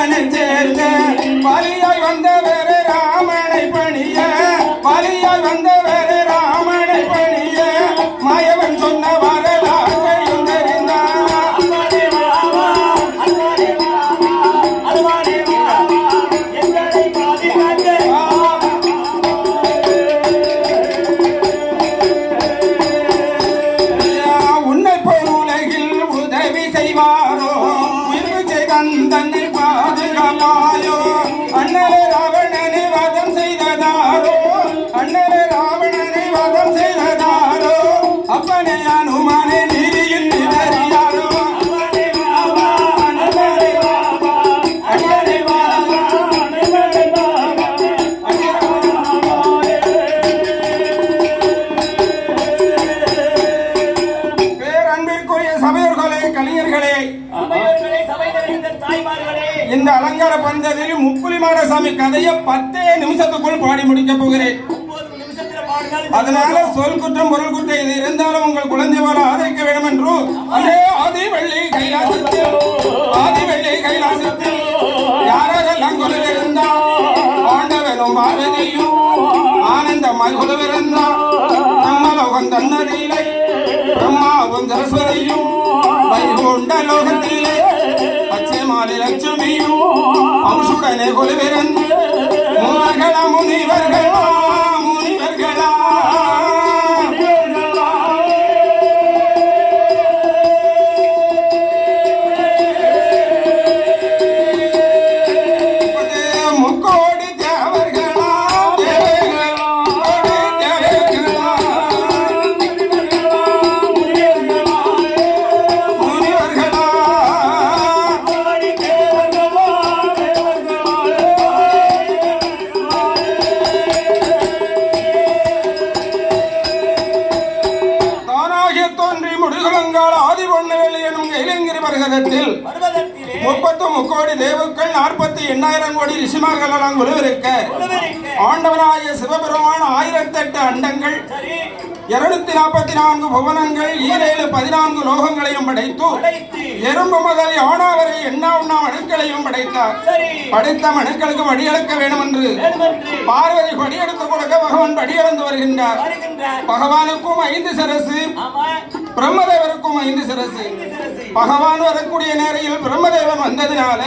மாயவனை சேர்ந்த வலியாய் வந்தவர் ராமனை பணிய வலியாய் வந்தவர் ராமனை பணிய மாயவன் சொன்ன வரலாற்றையும் தெரிந்தார். உன்னை போல் உலகில் உதவி செய்வாரோ தன்னை பாதுகாப்பாயோ அண்ணலே ராவணனை வதம் செய்ததாரோ அண்ணலே ராவணனை வதம் செய்ததாரோ அப்பனே அனுமானே நீதியில் நிதறியாரோ பேரன்பிற்குரிய சபையோர்களே கலைஞர்களே இந்த அலங்கார பந்தத்தில் முப்புலிமாடசாமி கதையை 10 நிமிஷத்துக்குள் பாடி முடிக்க போகிறேன். அதனால சொல் குற்றம் பொருள் குற்றம் இது இருந்தாலும் உங்கள் குழந்தை போல ஆதரிக்க வேண்டும் என்று அதே ஆதிவள்ளி கைலாசத்தில் யாரெல்லாம் கொலுவிருந்தா ஆண்டவனும் பார்வதியும் ஆனந்தமாய் கொலுவிருந்தா நம்மலோகம் தன்னதியிலே பிரம்மாவும் சரஸ்வதியும் வைகுண்ட லோகத்திலே பச்சைமாலி லட்சுமியும் அம்சுடனே கொலுவிருந்து முனிவர்களா முனிவர்களா முனிவர்களா முக்கோடி தேவர்களா பர்வதத்தில் 30 கோடி தேவர்கள் 48,000 கோடி ரிஷிமார்கள் எல்லாம் கொலுவிருக்க ஆண்டவனாகிய சிவபெருமான் 1008 அண்டங்கள் 244 புவனங்கள் 14 லோகங்களையும் படைத்து எறும்பு முதல் யானா வரை எண்ணா மனுக்களையும் படைத்தார். படைத்த மனுக்களுக்கு வடியெடுக்க வேண்டும் என்று பார்வதி வடியெடுத்து கொடுக்க பகவான் வடியெடுத்து வருகின்றார். பகவானுக்கும் 5 சிரசு பிரம்மதேவருக்கும் 5 சிரசு. பகவான் வரக்கூடிய நேரையில் பிரம்மதேவன் வந்ததினால